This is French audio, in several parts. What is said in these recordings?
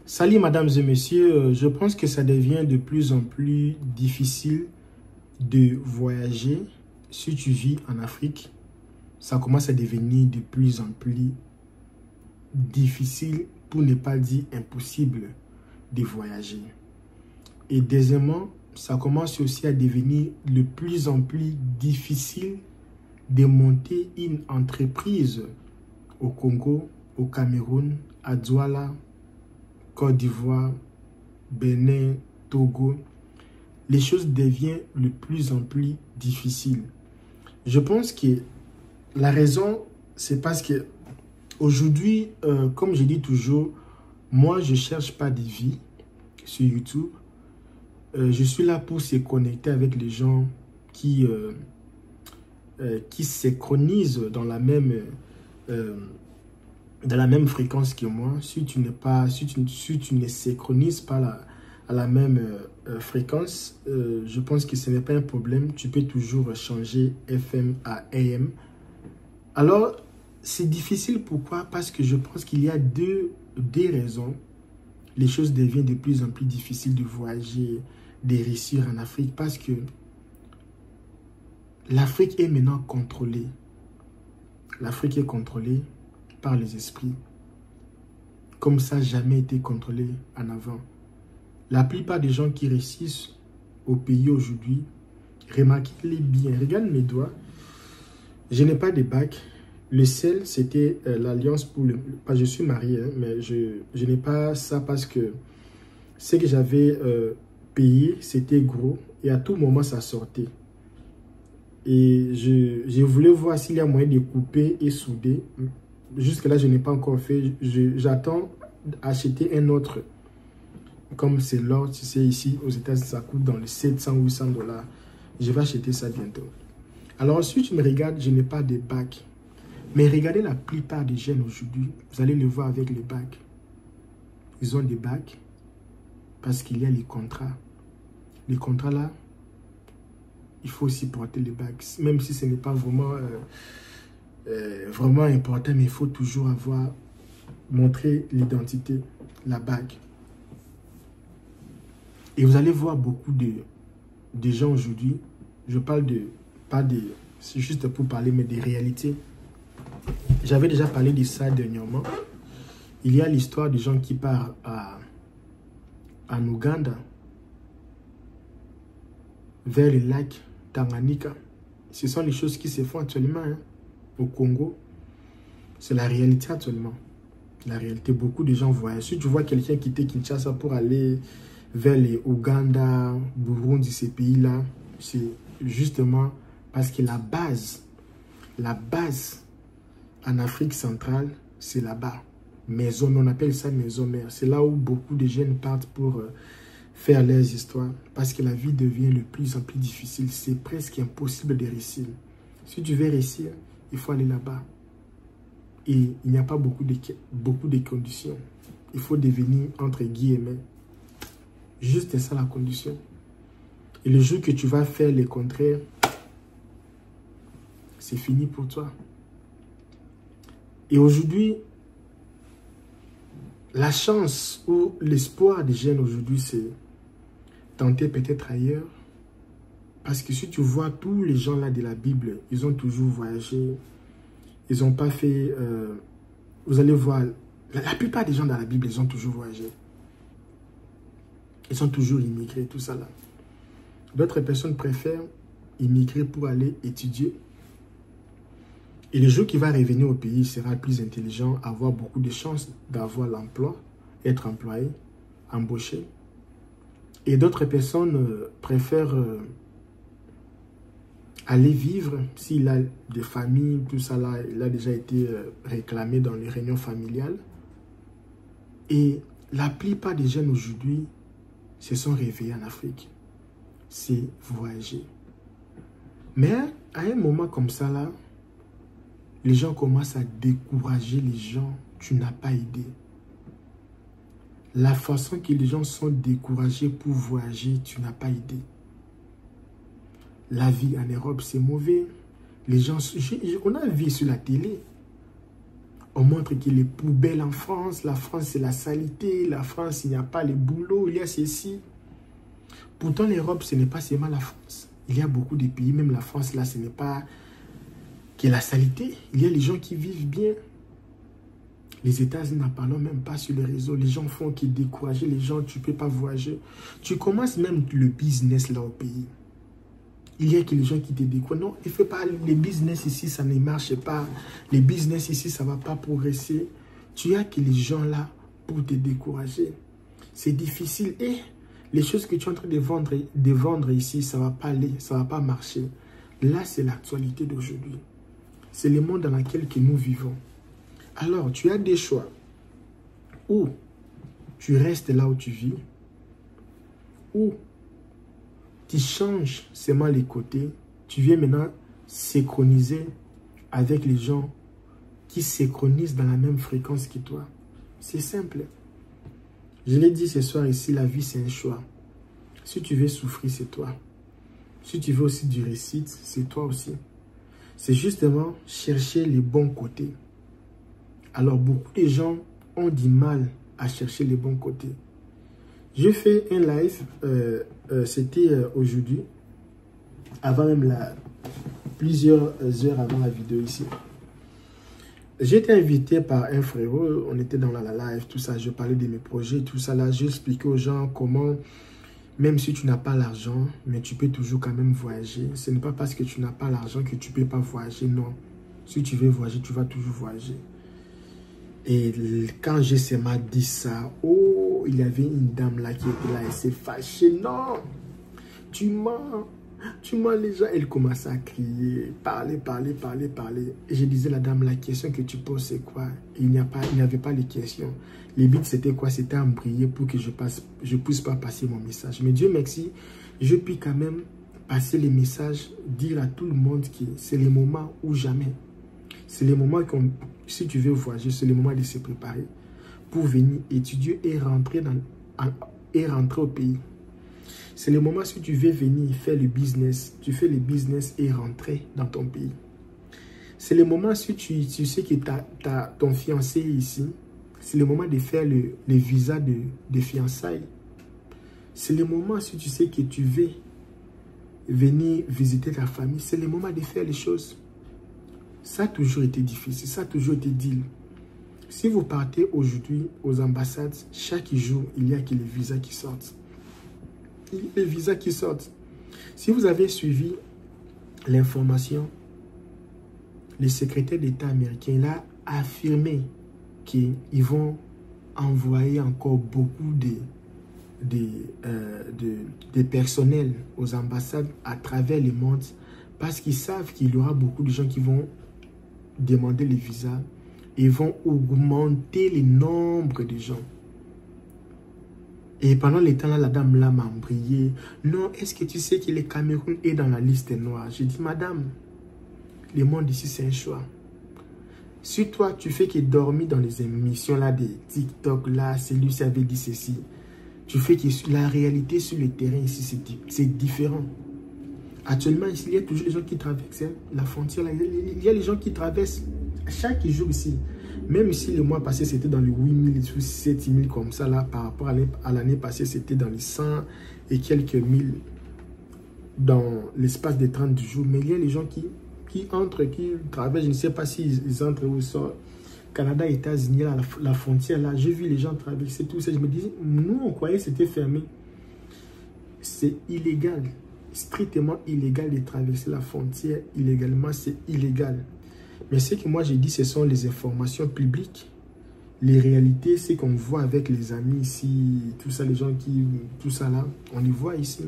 Salut mesdames et messieurs, je pense que ça devient de plus en plus difficile de voyager si tu vis en Afrique. Ça commence à devenir de plus en plus difficile, pour ne pas dire impossible, de voyager. Et deuxièmement, ça commence aussi à devenir de plus en plus difficile de monter une entreprise au Congo, au Cameroun, à Douala, Côte d'Ivoire, Bénin, Togo. Les choses deviennent de plus en plus difficiles. Je pense que la raison, c'est parce que aujourd'hui, comme je dis toujours, moi, je ne cherche pas de vie sur YouTube. Je suis là pour se connecter avec les gens qui synchronisent dans la même fréquence que moi. Si tu ne synchronises pas à la même fréquence, je pense que ce n'est pas un problème. Tu peux toujours changer FM à AM. Alors, c'est difficile. Pourquoi? Parce que je pense qu'il y a deux raisons. Les choses deviennent de plus en plus difficiles de voyager, de réussir en Afrique, parce que l'Afrique est maintenant contrôlée. L'Afrique est contrôlée par les esprits, comme ça n'a jamais été contrôlé en avant. La plupart des gens qui réussissent au pays aujourd'hui, remarquez-les bien, regarde mes doigts, je n'ai pas de bac. Le seul, c'était l'alliance pour le... Pas, je suis marié, hein, mais je n'ai pas ça parce que ce que j'avais payé, c'était gros. Et à tout moment, ça sortait. Et je voulais voir s'il y a moyen de couper et souder. Jusque-là, je n'ai pas encore fait. J'attends d'acheter un autre. Comme c'est l'or, tu sais, ici, aux États-Unis, ça coûte dans les 700 ou 800 $. Je vais acheter ça bientôt. Alors, si tu me regardes, je n'ai pas de bac. Mais regardez la plupart des jeunes aujourd'hui, vous allez le voir avec les bacs. Ils ont des bacs parce qu'il y a les contrats. Les contrats là, il faut aussi porter les bacs. Même si ce n'est pas vraiment, vraiment important, mais il faut toujours montrer l'identité, la bague. Et vous allez voir beaucoup de gens aujourd'hui, je parle c'est juste pour parler, mais des réalités. J'avais déjà parlé de ça dernièrement. Il y a l'histoire des gens qui partent en Ouganda, vers le lac Tanganyika. Ce sont les choses qui se font actuellement au Congo. C'est la réalité actuellement. La réalité, beaucoup de gens voyagent. Si tu vois quelqu'un quitter Kinshasa pour aller vers les Ouganda, Burundi, ces pays-là, c'est justement parce que la base en Afrique centrale, c'est là-bas. Maison, on appelle ça maison mère. C'est là où beaucoup de jeunes partent pour faire leurs histoires. Parce que la vie devient de plus en plus difficile. C'est presque impossible de réussir. Si tu veux réussir, il faut aller là-bas. Et il n'y a pas beaucoup de conditions. Il faut devenir, entre guillemets, juste ça la condition. Et le jour que tu vas faire le contraire, c'est fini pour toi. Et aujourd'hui, la chance ou l'espoir des jeunes aujourd'hui, c'est tenter peut-être ailleurs. Parce que si tu vois tous les gens là de la Bible, ils ont toujours voyagé. Ils n'ont pas fait... vous allez voir, la plupart des gens dans la Bible, ils ont toujours voyagé. Ils ont toujours immigré, tout ça là. D'autres personnes préfèrent immigrer pour aller étudier. Et le jour qui va revenir au pays, il sera plus intelligent, avoir beaucoup de chances d'avoir l'emploi, être employé, embauché. Et d'autres personnes préfèrent aller vivre, s'il a des familles, tout ça là, il a déjà été réclamé dans les réunions familiales. Et la plupart des jeunes aujourd'hui se sont réveillés en Afrique. C'est voyager. Mais à un moment comme ça là, les gens commencent à décourager les gens. Tu n'as pas idée. La façon que les gens sont découragés pour voyager, tu n'as pas idée. La vie en Europe, c'est mauvais. Les gens, on a vu sur la télé. On montre qu'il est poubelle en France. La France, c'est la saleté. La France, il n'y a pas les boulots. Il y a ceci. Pourtant, l'Europe, ce n'est pas seulement la France. Il y a beaucoup de pays, même la France, là, ce n'est pas que la saleté. Il y a les gens qui vivent bien. Les États-Unis, n'en parlons même pas sur les réseaux. Les gens font qui découragent les gens. Tu ne peux pas voyager. Tu commences même le business là au pays. Il y a que les gens qui te découragent. Non, il ne faut pas. Les business ici, ça ne marche pas. Les business ici, ça ne va pas progresser. Tu as que les gens là pour te décourager. C'est difficile. Et les choses que tu es en train de vendre ici, ça ne va pas aller. Ça ne va pas marcher. Là, c'est l'actualité d'aujourd'hui. C'est le monde dans lequel que nous vivons. Alors, tu as des choix. Ou tu restes là où tu vis. Ou tu changes seulement les côtés. Tu viens maintenant synchroniser avec les gens qui synchronisent dans la même fréquence que toi. C'est simple. Je l'ai dit ce soir ici, la vie c'est un choix. Si tu veux souffrir, c'est toi. Si tu veux aussi du réussite, c'est toi aussi. C'est justement chercher les bons côtés. Alors, beaucoup de gens ont du mal à chercher les bons côtés. J'ai fait un live, c'était aujourd'hui, avant même plusieurs heures avant la vidéo ici. J'ai été invité par un frérot, on était dans la live, tout ça, je parlais de mes projets, tout ça là, j'expliquais aux gens comment, même si tu n'as pas l'argent, mais tu peux toujours quand même voyager. Ce n'est pas parce que tu n'as pas l'argent que tu ne peux pas voyager, non. Si tu veux voyager, tu vas toujours voyager. Et quand j'ai seulement dit ça, oh, il y avait une dame là qui était là, elle s'est fâchée. Non, tu mens les gens. Elle commençait à crier, parler. Et je disais, la dame, la question que tu poses, c'est quoi? Il n'y avait pas les questions. Les buts, c'était quoi? C'était embrayé pour que je ne puisse pas passer mon message. Mais Dieu merci, je puis quand même passer les messages, dire à tout le monde que c'est le moment ou jamais. C'est le moment si tu veux voyager, c'est le moment de se préparer pour venir étudier et rentrer au pays. C'est le moment si tu veux venir faire le business, tu fais le business et rentrer dans ton pays. C'est le moment si tu sais que ton fiancé est ici, c'est le moment de faire le visa de fiançailles. C'est le moment si tu sais que tu veux venir visiter ta famille, c'est le moment de faire les choses. Ça a toujours été difficile, ça a toujours été deal. Si vous partez aujourd'hui aux ambassades, chaque jour, il y a que les visas qui sortent. Il y a les visas qui sortent. Si vous avez suivi l'information, le secrétaire d'État américain a affirmé qu'ils vont envoyer encore beaucoup de personnel aux ambassades à travers le monde parce qu'ils savent qu'il y aura beaucoup de gens qui vont demander les visas et vont augmenter le nombre de gens. Et pendant les temps là, la dame là m'a embrayé. Non, est-ce que tu sais que le Cameroun est dans la liste noire? J'ai dit, madame, le monde ici c'est un choix. Si toi tu fais que dormir dans les émissions là de TikTok là, celui-ci avait dit ceci, tu fais que la réalité sur le terrain ici c'est différent. Actuellement, ici, il y a toujours les gens qui traversent la frontière. Là. Il y a les gens qui traversent chaque jour ici. Même ici, le mois passé, c'était dans les 8 000, 7 000 comme ça. Là, par rapport à l'année passée, c'était dans les 100 et quelques mille dans l'espace de 30 jours. Mais il y a les gens qui entrent, qui traversent. Je ne sais pas s'ils entrent ou sortent. Canada, États-Unis, la frontière, là, j'ai vu les gens traverser tout ça. Je me disais, nous, on croyait que c'était fermé. C'est illégal. Strictement illégal de traverser la frontière illégalement, c'est illégal. Mais ce que moi j'ai dit, ce sont les informations publiques. Les réalités, c'est qu'on voit avec les amis ici, tout ça, les gens tout ça là, on les voit ici.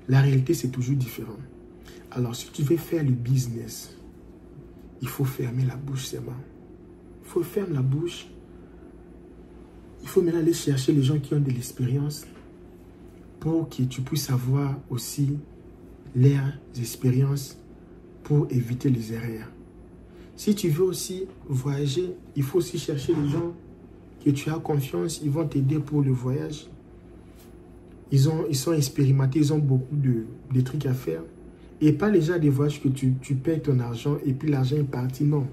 La réalité, c'est toujours différent. Alors, si tu veux faire le business, il faut fermer la bouche seulement. Il faut fermer la bouche. Il faut maintenant aller chercher les gens qui ont de l'expérience, pour que tu puisses avoir aussi leurs expériences pour éviter les erreurs. Si tu veux aussi voyager, il faut aussi chercher les gens que tu as confiance, ils vont t'aider pour le voyage. Ils sont expérimentés, ils ont beaucoup de trucs à faire. Et pas les gens des voyages que tu payes ton argent et puis l'argent est parti, non.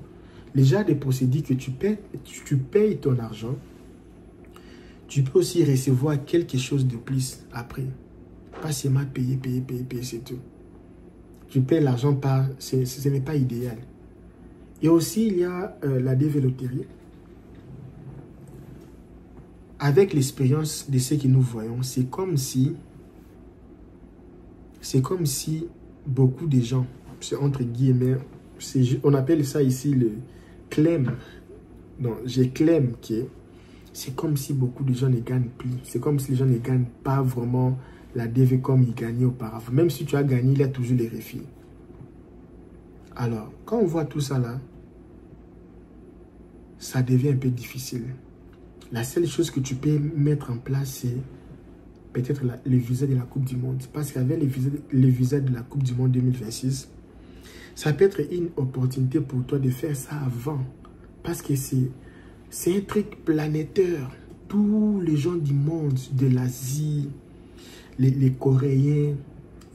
Les gens des procédés que tu payes ton argent, tu peux aussi recevoir quelque chose de plus après. Pas seulement payer, c'est tout. Tu payes l'argent par... Ce n'est pas idéal. Et aussi, il y a la dévéloterie. Avec l'expérience de ce que nous voyons, c'est comme si beaucoup de gens, c'est entre guillemets, on appelle ça ici le claim. Donc, je claim que c'est comme si beaucoup de gens ne gagnent plus. C'est comme si les gens ne gagnent pas vraiment la DV comme ils gagnaient auparavant. Même si tu as gagné, il y a toujours les refus. Alors, quand on voit tout ça là, ça devient un peu difficile. La seule chose que tu peux mettre en place, c'est peut-être le visa de la Coupe du Monde. Parce qu'avec le visa de la Coupe du Monde 2026, ça peut être une opportunité pour toi de faire ça avant. Parce que c'est un truc planétaire. Tous les gens du monde, de l'Asie, les Coréens,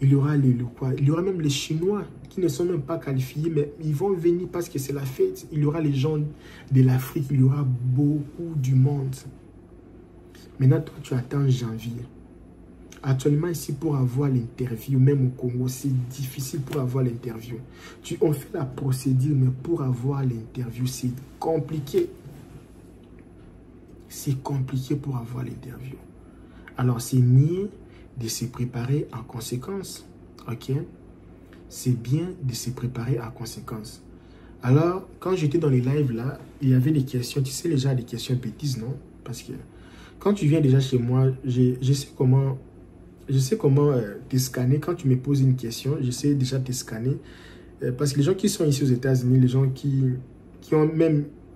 il y aura il y aura même les Chinois qui ne sont même pas qualifiés, mais ils vont venir parce que c'est la fête. Il y aura les gens de l'Afrique, il y aura beaucoup du monde. Maintenant, toi, tu attends janvier. Actuellement, ici, pour avoir l'interview, même au Congo, c'est difficile pour avoir l'interview. On fait la procédure, mais pour avoir l'interview, c'est compliqué. C'est compliqué pour avoir l'interview. Alors, c'est mieux de se préparer en conséquence. Ok? C'est bien de se préparer en conséquence. Alors, quand j'étais dans les lives là, il y avait des questions. Tu sais déjà des questions bêtises, non? Parce que quand tu viens déjà chez moi, je sais comment te scanner. Quand tu me poses une question, je sais déjà te scanner. Parce que les gens qui sont ici aux États-Unis, les gens qui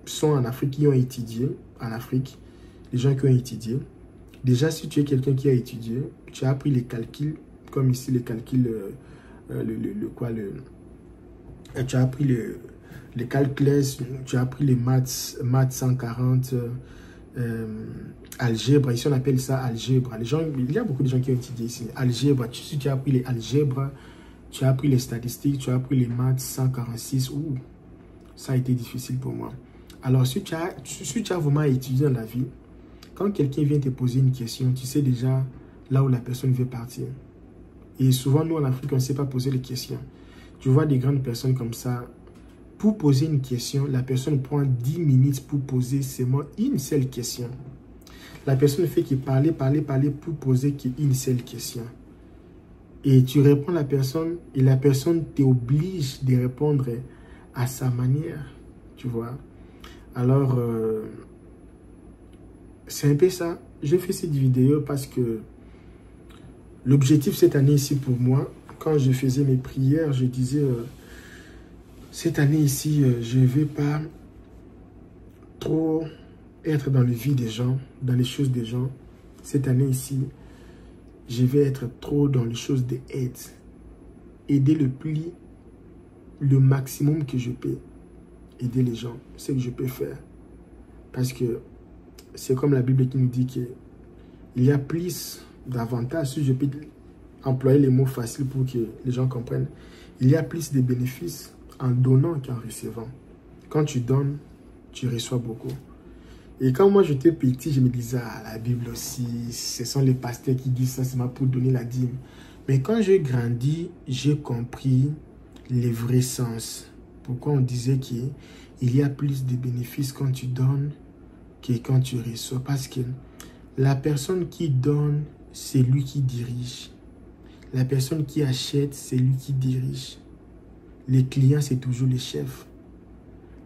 sont en Afrique, qui ont étudié en Afrique, les gens qui ont étudié, déjà si tu es quelqu'un qui a étudié, tu as appris les calculs, comme ici les calculs, tu as appris les calculs, tu as appris les maths 140, algèbre, ici on appelle ça algèbre. Il y a beaucoup de gens qui ont étudié ici. Algèbre, si tu as appris les algèbres, tu as appris les statistiques, tu as appris les maths 146, ça a été difficile pour moi. Alors si tu as vraiment étudié dans la vie, quand quelqu'un vient te poser une question, tu sais déjà là où la personne veut partir. Et souvent, nous en Afrique, on ne sait pas poser les questions. Tu vois des grandes personnes comme ça, pour poser une question, la personne prend 10 minutes pour poser seulement une seule question. La personne fait que parler pour poser qu'une seule question. Et tu réponds à la personne et la personne t'oblige de répondre à sa manière. Tu vois. Alors, c'est un peu ça. Je fais cette vidéo parce que l'objectif cette année ici pour moi, quand je faisais mes prières, je disais, cette année ici, je ne vais pas trop être dans le vie des gens, dans les choses des gens. Cette année ici, je vais être trop dans les choses d'aide. Aider le maximum que je peux. Aider les gens, ce que je peux faire. Parce que c'est comme la Bible qui nous dit qu'il y a plus d'avantages, si je peux employer les mots faciles pour que les gens comprennent. Il y a plus de bénéfices en donnant qu'en recevant. Quand tu donnes, tu reçois beaucoup. Et quand moi j'étais petit, je me disais, ah, la Bible aussi, ce sont les pasteurs qui disent ça, c'est pour donner la dîme. Mais quand j'ai grandi, j'ai compris les vrais sens. Pourquoi on disait qu'il y a plus de bénéfices quand tu donnes que quand tu reçois. Parce que la personne qui donne, c'est lui qui dirige. La personne qui achète, c'est lui qui dirige. Les clients, c'est toujours les chefs.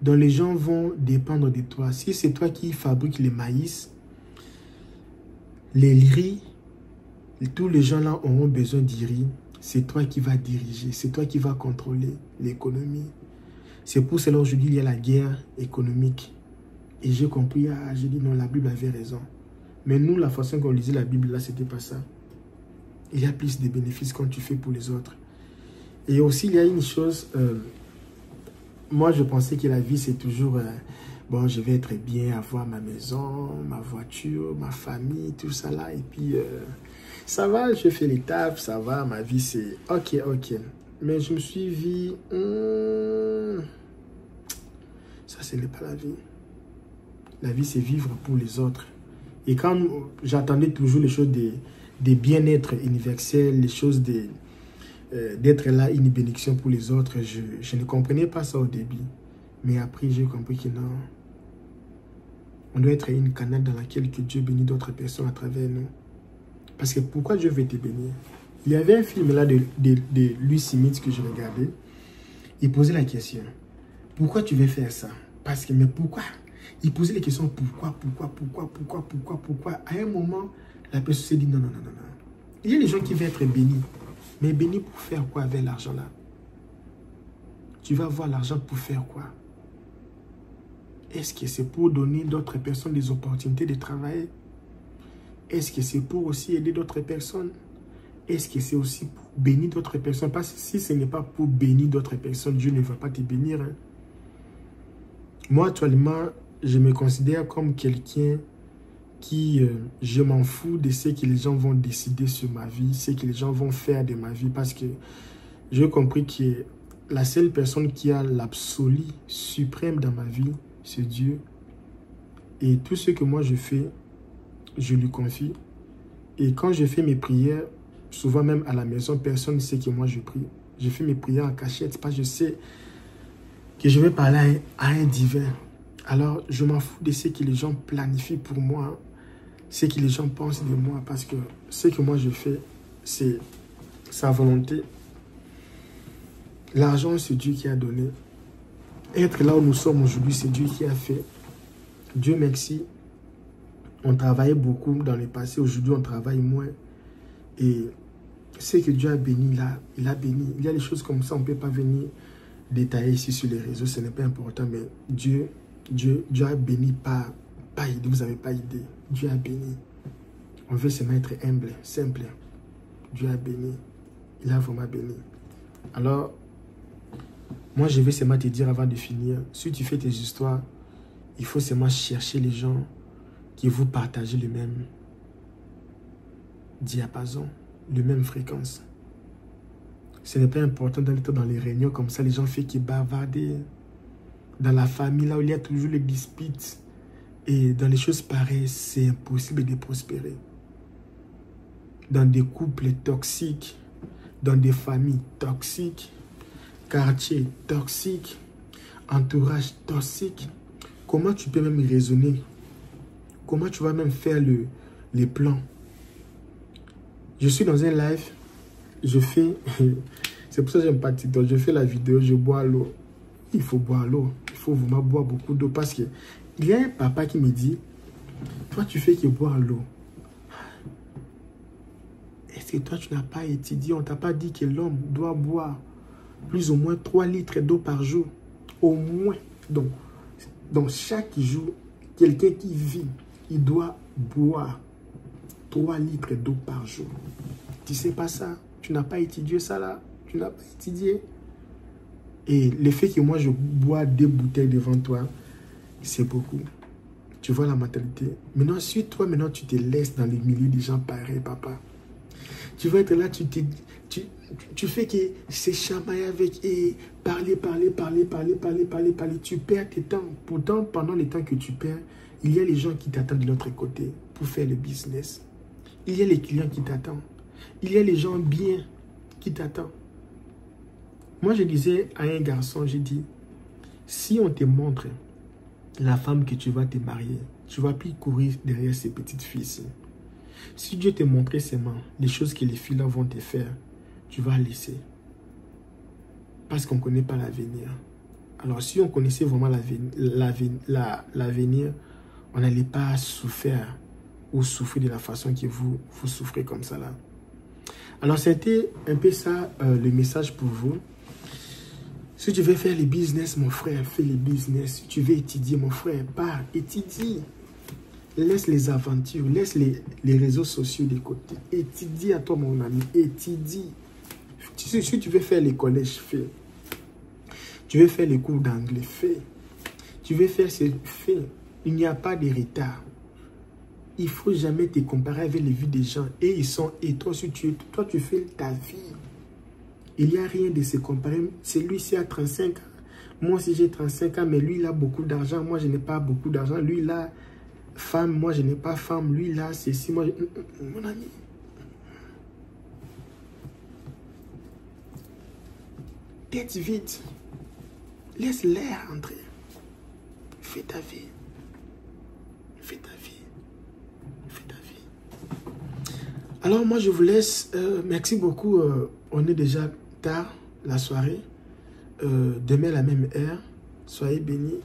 Donc les gens vont dépendre de toi. Si c'est toi qui fabriques les maïs, les riz, tous les gens là auront besoin du riz. C'est toi qui vas diriger, c'est toi qui vas contrôler l'économie. C'est pour cela aujourd'hui il y a la guerre économique. Et j'ai compris, j'ai dit non, la Bible avait raison. Mais nous, la façon qu'on lisait la Bible là, c'était pas ça. Il y a plus de bénéfices quand tu fais pour les autres. Et aussi, il y a une chose, moi je pensais que la vie c'est toujours, bon, je vais être bien, avoir ma maison, ma voiture, ma famille, tout ça là. Et puis, ça va, je fais les tafs, ça va, ma vie c'est ok. Mais je me suis dit, Ça, ce n'est pas la vie. La vie, c'est vivre pour les autres. Et quand j'attendais toujours les choses des bien-être universels, les choses d'être là, une bénédiction pour les autres, je ne comprenais pas ça au début. Mais après, j'ai compris que non. On doit être une canal dans laquelle que Dieu bénit d'autres personnes à travers nous. Parce que pourquoi Dieu veut te bénir? Il y avait un film là de Louis Smith que je regardais. Il posait la question. Pourquoi tu veux faire ça? Parce que, mais pourquoi? Il posait les questions pourquoi? À un moment, la personne s'est dit non. Il y a des gens qui veulent être bénis. Mais bénis pour faire quoi avec l'argent là? Tu vas avoir l'argent pour faire quoi? Est-ce que c'est pour donner d'autres personnes des opportunités de travailler? Est-ce que c'est pour aussi aider d'autres personnes? Est-ce que c'est aussi pour bénir d'autres personnes? Parce que si ce n'est pas pour bénir d'autres personnes, Dieu ne va pas te bénir. Hein. Moi, actuellement, je me considère comme quelqu'un qui, je m'en fous de ce que les gens vont décider sur ma vie, ce que les gens vont faire de ma vie, parce que j'ai compris que la seule personne qui a l'absolu suprême dans ma vie, c'est Dieu. Et tout ce que moi je fais, je lui confie. Et quand je fais mes prières, souvent même à la maison, personne ne sait que moi je prie. Je fais mes prières en cachette parce que je sais que je vais parler à un divin. Alors, je m'en fous de ce que les gens planifient pour moi, ce que les gens pensent de moi, parce que ce que moi je fais, c'est sa volonté. L'argent, c'est Dieu qui a donné. Être là où nous sommes aujourd'hui, c'est Dieu qui a fait. Dieu merci. On travaillait beaucoup dans le passé. Aujourd'hui, on travaille moins. Et ce que Dieu a béni là, il a béni. Il y a des choses comme ça, on ne peut pas venir détailler ici sur les réseaux. Ce n'est pas important, mais Dieu a béni pas idée. Vous n'avez pas idée. Dieu a béni. On veut se mettre humble, simple. Dieu a béni. Il a vraiment béni. Alors, moi, je vais seulement te dire avant de finir, si tu fais tes histoires, il faut seulement chercher les gens qui vous partagent le même diapason, le même fréquence. Ce n'est pas important d'être dans les réunions comme ça, les gens font qui bavardent. Dans la famille, là où il y a toujours les disputes, et dans les choses pareilles, c'est impossible de prospérer. Dans des couples toxiques, dans des familles toxiques, quartier toxique, entourage toxique, comment tu peux même raisonner? Comment tu vas même faire les plans? Je suis dans un live, je fais, c'est pour ça que j'aime pas TikTok, je fais la vidéo, je bois l'eau. Il faut boire l'eau, il faut vraiment boire beaucoup d'eau parce que il y a un papa qui me dit, toi tu fais que boire l'eau. Est-ce que toi tu n'as pas étudié, on t'a pas dit que l'homme doit boire plus ou moins 3 litres d'eau par jour, au moins. Donc chaque jour, quelqu'un qui vit, il doit boire 3 litres d'eau par jour. Tu sais pas ça? Tu n'as pas étudié ça là? Tu n'as pas étudié? Et le fait que moi je bois 2 bouteilles devant toi, c'est beaucoup. Tu vois la mentalité. Maintenant, si toi, maintenant tu te laisses dans les milieux des gens pareils, papa, tu vas être là, tu fais que c'est chamailler avec et parler. Tu perds tes temps. Pourtant, pendant le temps que tu perds, il y a les gens qui t'attendent de l'autre côté pour faire le business. Il y a les clients qui t'attendent. Il y a les gens bien qui t'attendent. Moi, je disais à un garçon, j'ai dit, si on te montre la femme que tu vas te marier, tu ne vas plus courir derrière ces petites filles-ci. Si Dieu te montrait seulement les choses que les filles-là vont te faire, tu vas laisser. Parce qu'on ne connaît pas l'avenir. Alors, si on connaissait vraiment l'avenir, on n'allait pas souffrir ou souffrir de la façon que vous souffrez comme ça là. Alors, c'était un peu ça le message pour vous. Si tu veux faire les business, mon frère, fais les business. Si tu veux étudier, mon frère, pars, étudie. Laisse les aventures, laisse les réseaux sociaux de côté. Étudie à toi, mon ami, étudie. Si tu veux faire les collèges, fais. Tu veux faire les cours d'anglais, fais. Tu veux faire ce, fais. Il n'y a pas de retard. Il ne faut jamais te comparer avec les vies des gens. Et toi, tu fais ta vie. Il n'y a rien de se comparer. Celui-ci a 35 ans. Moi aussi, j'ai 35 ans, mais lui, il a beaucoup d'argent. Moi, je n'ai pas beaucoup d'argent. Lui, il a femme. Moi, je n'ai pas femme. Lui, il a ceci. Moi, mon ami. Tête vide. Laisse l'air entrer. Fais ta vie. Fais ta vie. Fais ta vie. Alors, moi, je vous laisse. Merci beaucoup. On est déjà tard, la soirée. Demain, la même heure. Soyez bénis.